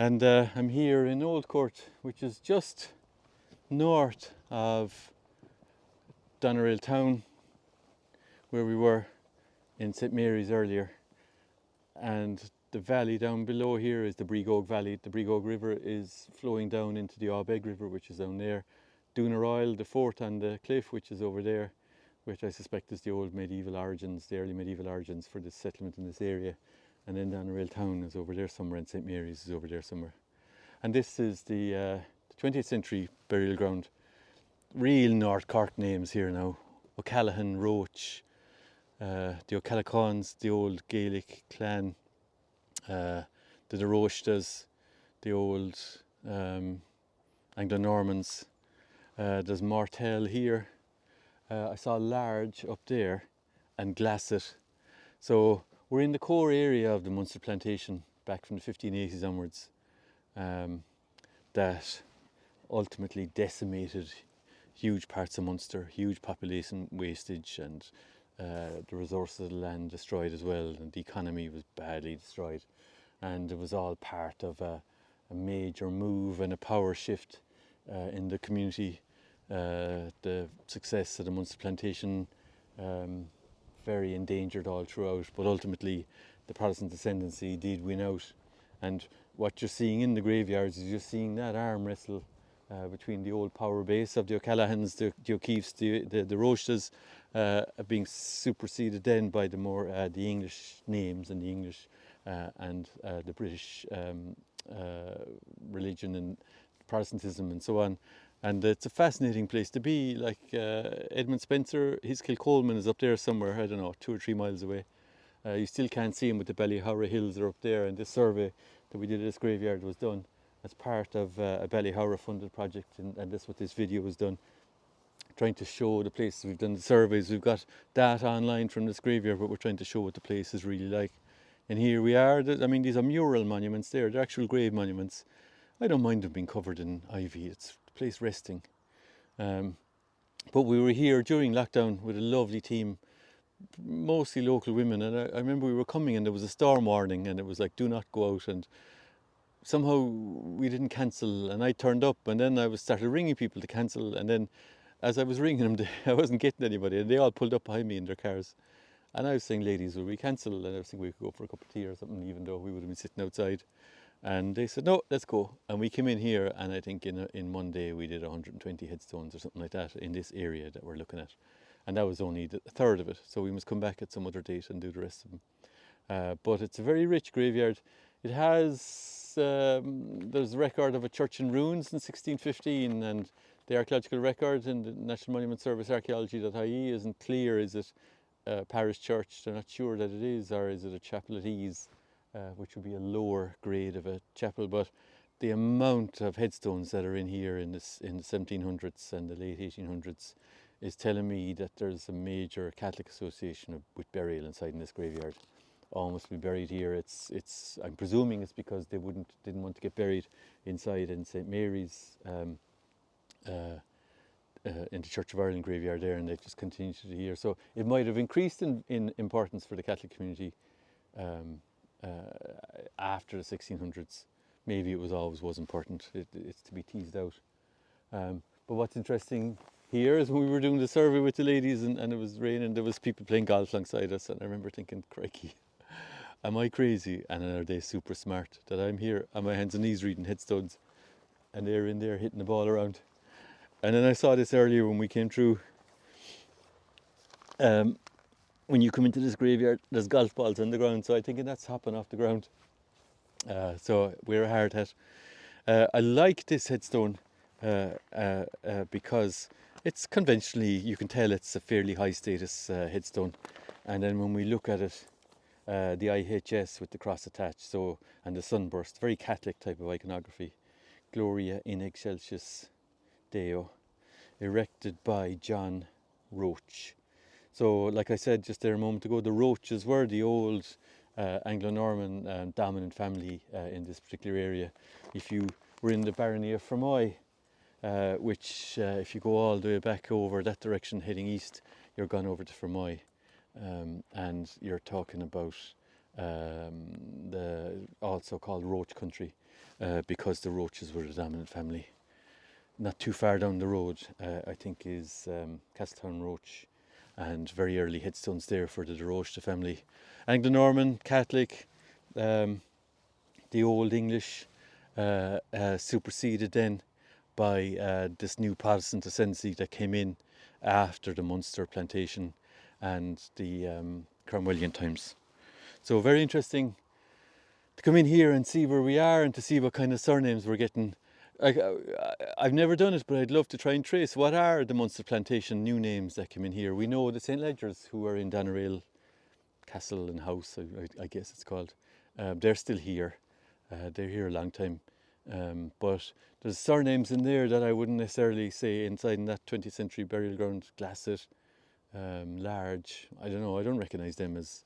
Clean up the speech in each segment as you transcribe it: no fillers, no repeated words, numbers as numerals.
And I'm here in Oldcourt, which is just north of Doneraile town, where we were in St Mary's earlier. And the valley down below here is the Brigog Valley. The Brigog River is flowing down into the Aubeg River, which is down there. Doneraile, the fort on the cliff, which is over there, which I suspect is the old medieval origins, the early medieval origins for this settlement in this area. And then Doneraile town is over there somewhere, and St Mary's is over there somewhere. And this is the 20th century burial ground. Real North Cork names here now. O'Callaghan, Roach, the O'Callachans, the old Gaelic clan, the De Rochtas, the old Anglo-Normans. There's Martel here. I saw Large up there and Glasset. So we're in the core area of the Munster plantation back from the 1580s onwards, that ultimately decimated huge parts of Munster, huge population wastage, and the resources of the land destroyed as well, and the economy was badly destroyed. And it was all part of a major move and a power shift in the community. The success of the Munster plantation very endangered all throughout, but ultimately the Protestant ascendancy did win out. And what you're seeing in the graveyards is you're seeing that arm wrestle between the old power base of the O'Callaghans, the O'Keefes, the Rochtas, being superseded then by the more the English names and the English and the British religion and Protestantism and so on. And it's a fascinating place to be. Like Edmund Spencer, his Kilcolman is up there somewhere, I don't know, 2 or 3 miles away. You still can't see him, but the Ballyhoura hills are up there, and this survey that we did at this graveyard was done as part of a Ballyhoura funded project, and that's what this video was done, trying to show the places. We've done the surveys, we've got data online from this graveyard, but we're trying to show what the place is really like. And here we are. I mean, these are mural monuments there, they're actual grave monuments. I don't mind them being covered in ivy, it's the place resting. But we were here during lockdown with a lovely team, mostly local women, and I remember we were coming and there was a storm warning and it was like, do not go out, and somehow we didn't cancel, and I turned up, and then I started ringing people to cancel, and then as I was ringing them, I wasn't getting anybody, and they all pulled up behind me in their cars. And I was saying, ladies, will we cancel? And I was thinking we could go for a cup of tea or something, even though we would have been sitting outside. And they said, no, let's go. And we came in here, and I think in one day we did 120 headstones or something like that in this area that we're looking at. And that was only a third of it, so we must come back at some other date and do the rest of them. But it's a very rich graveyard. It has, there's a record of a church in ruins in 1615, and the archaeological record in the National Monument Service archaeology.ie isn't clear. Is it a parish church? They're not sure that it is, or is it a chapel at ease, which would be a lower grade of a chapel. But the amount of headstones that are in here in the 1700s and the late 1800s is telling me that there's a major Catholic association with burial inside in this graveyard. Almost be buried here. I'm presuming it's because they didn't want to get buried inside in St Mary's in the Church of Ireland graveyard there, and they've just continued to do here. So it might have increased in importance for the Catholic community after the 1600s. Maybe it was important. It's to be teased out. But what's interesting here is when we were doing the survey with the ladies and it was raining, there was people playing golf alongside us, and I remember thinking, crikey, am I crazy? And are they super smart that I'm here on my hands and knees reading headstones and they're in there hitting the ball around? And then I saw this earlier when we came through. When you come into this graveyard, there's golf balls on the ground, so I think that's hopping off the ground. So we're a hard hat. I like this headstone because it's conventionally, you can tell it's a fairly high status headstone. And then when we look at it, the IHS with the cross attached, and the sunburst, very Catholic type of iconography. Gloria in excelsis Deo, erected by John Roche. So, like I said just there a moment ago, the Roches were the old Anglo-Norman dominant family in this particular area. If you were in the barony of Fermoy, which if you go all the way back over that direction heading east, you're gone over to Fermoy, and you're talking about the also called Roach country. because the Roaches were the dominant family. Not too far down the road, I think, is Castletown Roach, and very early headstones there for the Roche family. Anglo-Norman, Catholic, the Old English, superseded then by this new Protestant ascendancy that came in after the Munster plantation and the Cromwellian times. So very interesting to come in here and see where we are and to see what kind of surnames we're getting. I've never done it, but I'd love to try and trace what are the Munster plantation new names that came in here. We know the St. Ledgers, who are in Doneraile Castle and House, I guess it's called. They're still here. They're here a long time. But there's surnames in there that I wouldn't necessarily say inside in that 20th century burial ground. Glassett, Large. I don't know. I don't recognise them as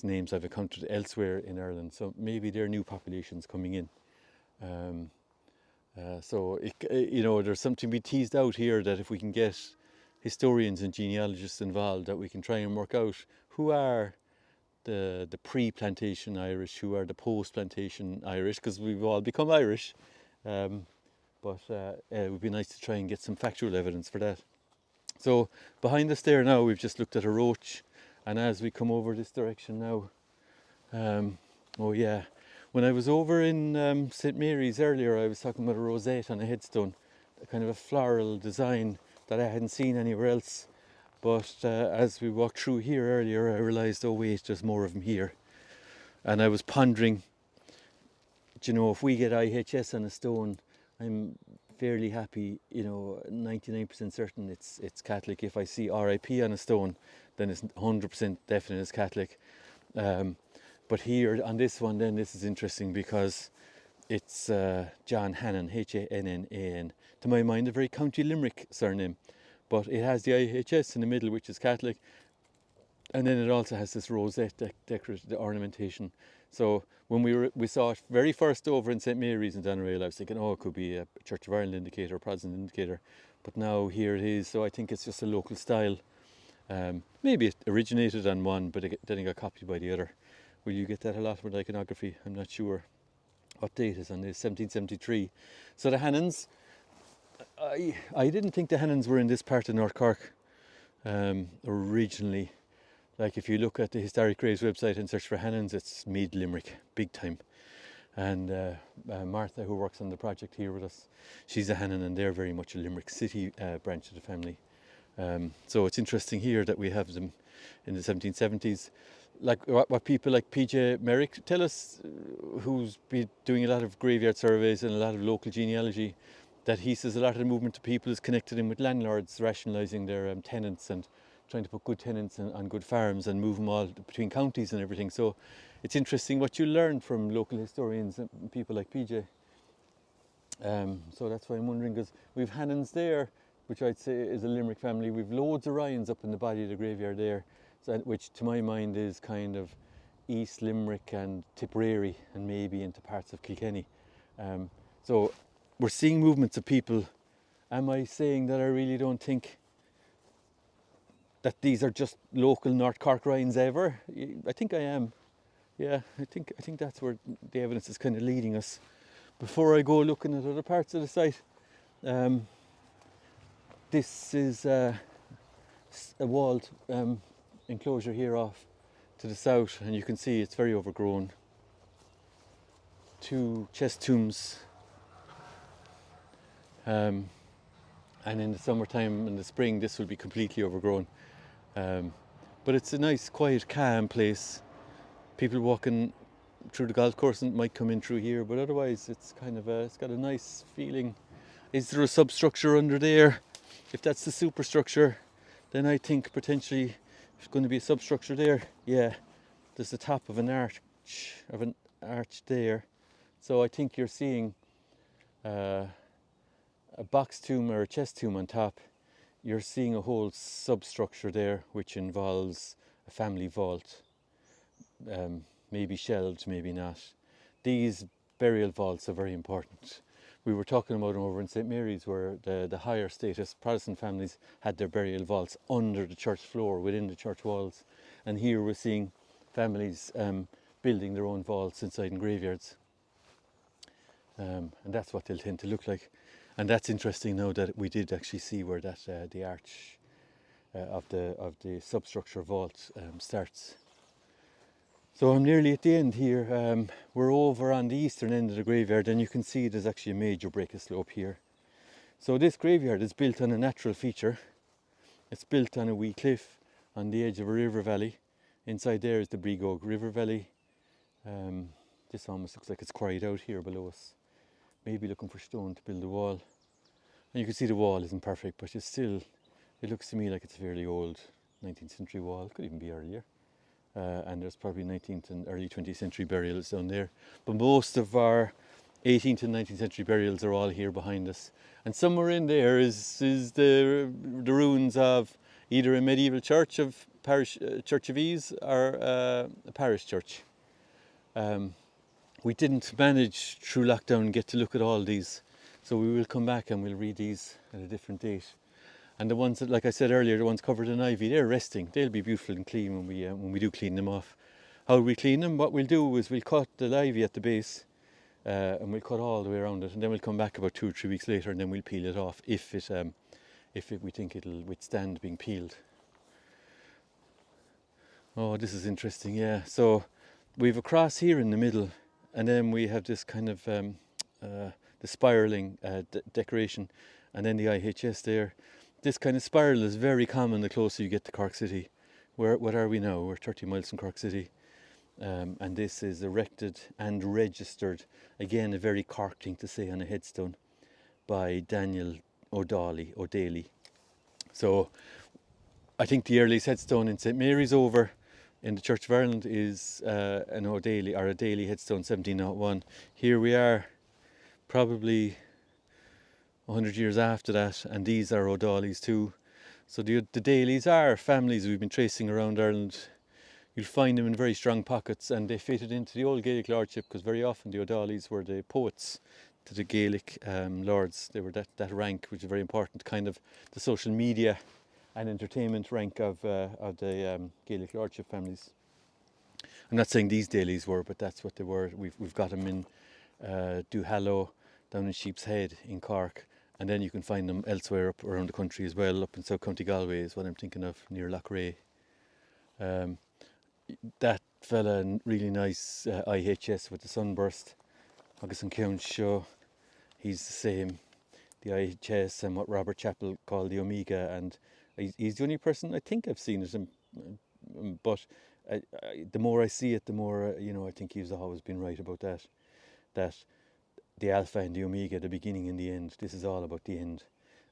names I've encountered elsewhere in Ireland. So maybe they're new populations coming in. So there's something to be teased out here, that if we can get historians and genealogists involved, that we can try and work out who are the pre-plantation Irish, who are the post-plantation Irish, because we've all become Irish. But it would be nice to try and get some factual evidence for that. So behind us there now, we've just looked at a roach, and as we come over this direction now, oh yeah, when I was over in St. Mary's earlier, I was talking about a rosette on a headstone, a kind of a floral design that I hadn't seen anywhere else. But as we walked through here earlier, I realised, oh wait, there's more of them here. And I was pondering, if we get IHS on a stone, I'm fairly happy, 99% certain it's Catholic. If I see RIP on a stone, then it's 100% definite it's Catholic. But here on this one, then this is interesting because it's John Hannon, Hannan. To my mind, a very County Limerick surname, but it has the IHS in the middle, which is Catholic, and then it also has this rosette decorated, the ornamentation. So when we saw it very first over in St. Mary's in Doneraile, I was thinking, it could be a Church of Ireland indicator, Protestant indicator, but now here it is. So I think it's just a local style. Maybe it originated on one, but then it got copied by the other. Will you get that a lot with iconography? I'm not sure. What date is on this? 1773. So the Hannans, I didn't think the Hannans were in this part of North Cork originally. Like if you look at the Historic Graves website and search for Hannans, it's Meath Limerick, big time. And Martha, who works on the project here with us, she's a Hannan, and they're very much a Limerick City branch of the family. So it's interesting here that we have them in the 1770s. Like what people like PJ Merrick tell us, who's been doing a lot of graveyard surveys and a lot of local genealogy, that he says a lot of the movement of people is connected in with landlords rationalising their tenants and trying to put good tenants on good farms and move them all between counties and everything. So it's interesting what you learn from local historians and people like PJ. So that's why I'm wondering, because we've Hannans there, which I'd say is a Limerick family. We've loads of Ryans up in the body of the graveyard there, which to my mind is kind of East Limerick and Tipperary and maybe into parts of Kilkenny. So we're seeing movements of people. Am I saying that I really don't think that these are just local North Cork Ryans ever? I think I am. Yeah, I think that's where the evidence is kind of leading us. Before I go looking at other parts of the site, this is a walled enclosure here off to the south, and you can see it's very overgrown. 2 chest tombs, and in the summertime and the spring this will be completely overgrown. But it's a nice, quiet, calm place. People walking through the golf course might come in through here, but otherwise it's kind of it's got a nice feeling. Is there a substructure under there? If that's the superstructure, then I think potentially there's going to be a substructure there. Yeah, there's the top of an arch there. So I think you're seeing a box tomb or a chest tomb on top. You're seeing a whole substructure there, which involves a family vault. Maybe shelved, maybe not. These burial vaults are very important. We were talking about them over in St. Mary's, where the higher status Protestant families had their burial vaults under the church floor, within the church walls. And here we're seeing families building their own vaults inside in graveyards. and that's what they'll tend to look like. And that's interesting now that we did actually see where that the arch of the substructure vault starts. So I'm nearly at the end here. We're over on the eastern end of the graveyard, and you can see there's actually a major break of slope here. So this graveyard is built on a natural feature. It's built on a wee cliff on the edge of a river valley. Inside there is the Brigog River Valley. This almost looks like it's quarried out here below us. Maybe looking for stone to build a wall. And you can see the wall isn't perfect, but it's still, it looks to me like it's a fairly old 19th century wall. Could even be earlier. And there's probably 19th and early 20th century burials down there. But most of our 18th and 19th century burials are all here behind us. And somewhere in there is the ruins of either a medieval church of parish Church of Ease or a parish church. We didn't manage through lockdown get to look at all these, so we will come back and we'll read these at a different date. And the ones that, like I said earlier, the ones covered in ivy, they're resting. They'll be beautiful and clean when we do clean them off. How do we clean them? What we'll do is we'll cut the ivy at the base, and we'll cut all the way around it, and then we'll come back about 2 or 3 weeks later, and then we'll peel it off if we think it'll withstand being peeled. Oh, this is interesting. Yeah. So we've a cross here in the middle, and then we have this kind of the spiralling decoration, and then the IHS there. This kind of spiral is very common the closer you get to Cork City. What are we now? We're 30 miles from Cork City. And this is erected and registered, again a very Cork thing to say on a headstone, by Daniel O'Daly. So I think the earliest headstone in St Mary's over in the Church of Ireland is an O'Daly or a Daly headstone 1701. Here we are probably 100 years after that, and these are O'Dalys too. So the Dalys are families we've been tracing around Ireland. You'll find them in very strong pockets, and they fitted into the old Gaelic lordship because very often the O'Dalys were the poets to the Gaelic lords. They were that rank, which is very important, kind of the social media and entertainment rank of the Gaelic lordship families. I'm not saying these Dalys were, but that's what they were. We've got them in Duhallow, down in Sheep's Head in Cork, and then you can find them elsewhere up around the country as well. Up in South County Galway is what I'm thinking of, near Loughrea. That fella, really nice IHS with the sunburst. Agus an Count show, he's the same. The IHS and what Robert Chappell called the Omega, and he's the only person I think I've seen it. But the more I see it, the more I think he's always been right about that. That the Alpha and the Omega, the beginning and the end. This is all about the end,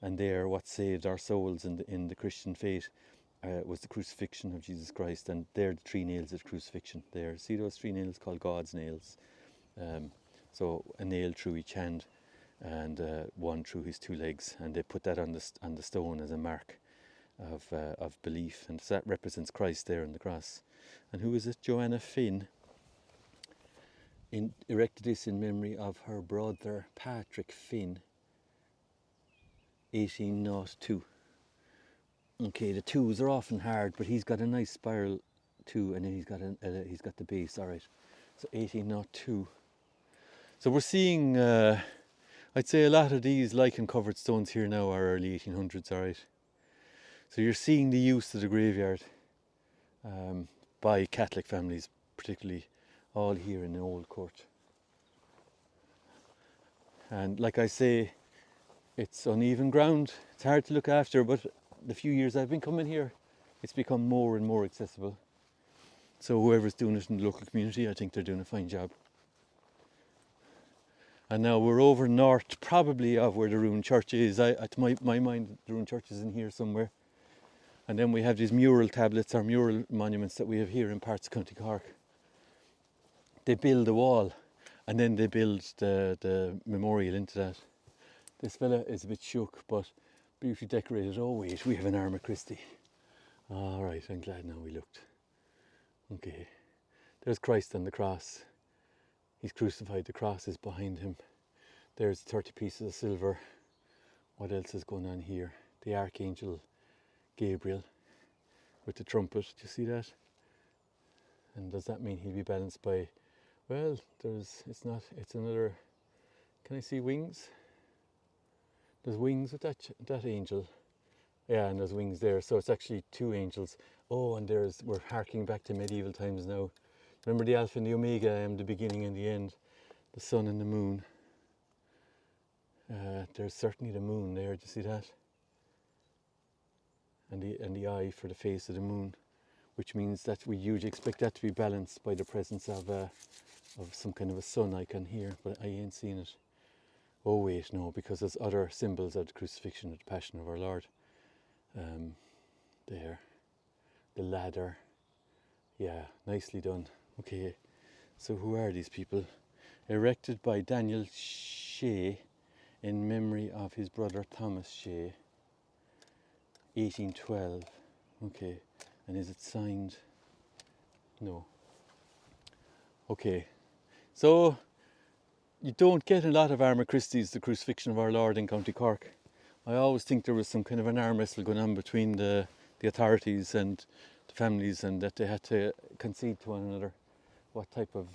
and they're what saved our souls in the Christian faith. Was the crucifixion of Jesus Christ, and they're the 3 nails of the crucifixion. There, see those 3 nails called God's nails. So a nail through each hand, and one through his 2 legs, and they put that on the stone as a mark of belief, and so that represents Christ there on the cross. And who is it? Joanna Finn erected this in memory of her brother Patrick Finn, 1802. Okay, the 2s are often hard, but he's got a nice spiral 2, and then he's got the base. All right, so 1802. So we're seeing, I'd say a lot of these lichen covered stones here now are early 1800s. All right, so you're seeing the use of the graveyard by Catholic families, particularly, all here in the Oldcourt. And like I say, it's uneven ground. It's hard to look after, but the few years I've been coming here, it's become more and more accessible. So whoever's doing it in the local community, I think they're doing a fine job. And now we're over north, probably of where the ruined church is. To my mind, the ruined church is in here somewhere. And then we have these mural tablets or mural monuments that we have here in parts of County Cork. They build a wall, and then they build the memorial into that. This fella is a bit shook, but beautifully decorated. Oh wait, we have an Arma Christi. All right, I'm glad now we looked. Okay, there's Christ on the cross. He's crucified, the cross is behind him. There's 30 pieces of silver. What else is going on here? The Archangel Gabriel with the trumpet, do you see that? And does that mean he'll be balanced by, well, it's another Can I see wings? There's wings with that angel. Yeah, and there's wings there, so it's actually two angels. Oh, and we're harking back to medieval times now. Remember the Alpha and the Omega, the beginning and the end, the sun and the moon. There's certainly the moon there. Do you see that? And the eye for the face of the moon, which means that we usually expect that to be balanced by the presence of some kind of a sun icon here, but I ain't seen it. Oh wait, no, because there's other symbols of the crucifixion, of the Passion of our Lord. There, the ladder. Yeah, nicely done. Okay, so who are these people? Erected by Daniel Shea in memory of his brother Thomas Shea, 1812. Okay, and is it signed? No. Okay, so you don't get a lot of Armor Christie's, the Crucifixion of our Lord, in County Cork. I always think there was some kind of an arm wrestle going on between the authorities and the families, and that they had to concede to one another what type of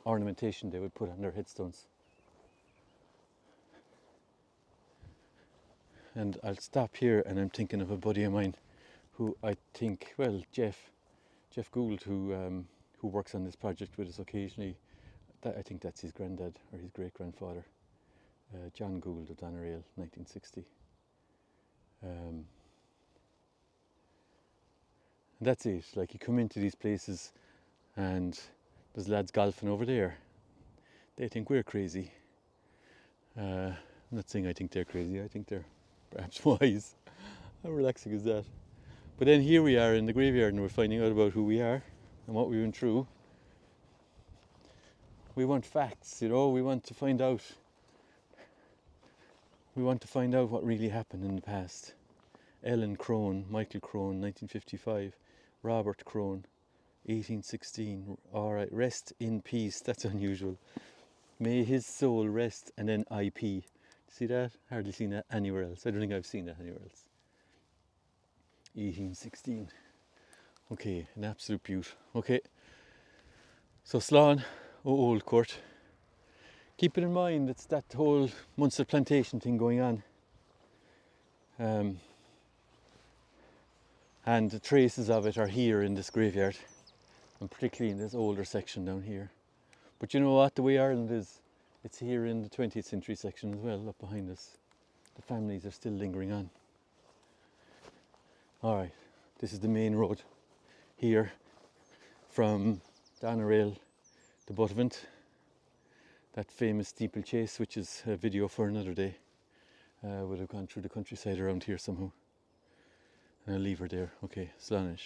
ornamentation they would put on their headstones. And I'll stop here, and I'm thinking of a buddy of mine who I think, well, Jeff Gould, who works on this project with us occasionally. I think that's his granddad or his great-grandfather, John Gould of Doneraile, 1960. And that's it. Like, you come into these places and there's lads golfing over there. They think we're crazy. I'm not saying I think they're crazy. I think they're perhaps wise. How relaxing is that? But then here we are in the graveyard, and we're finding out about who we are and what we went through. We want facts, you know. We want to find out. We want to find out what really happened in the past. Ellen Crone, Michael Crone, 1955. Robert Crone, 1816. All right, rest in peace. That's unusual. May his soul rest, and then IP. See that? Hardly seen that anywhere else. I don't think I've seen that anywhere else. 1816. Okay, an absolute beaut. Okay, so Slán ó Oldcourt. Keep it in mind, it's that whole Munster plantation thing going on. And the traces of it are here in this graveyard, and particularly in this older section down here. But you know what, the way Ireland is, it's here in the 20th century section as well, up behind us. The families are still lingering on. Alright, this is the main road here from Doneraile to Buttevant. That famous steeplechase, which is a video for another day, would have gone through the countryside around here somehow. And I'll leave her there. Okay, Slán.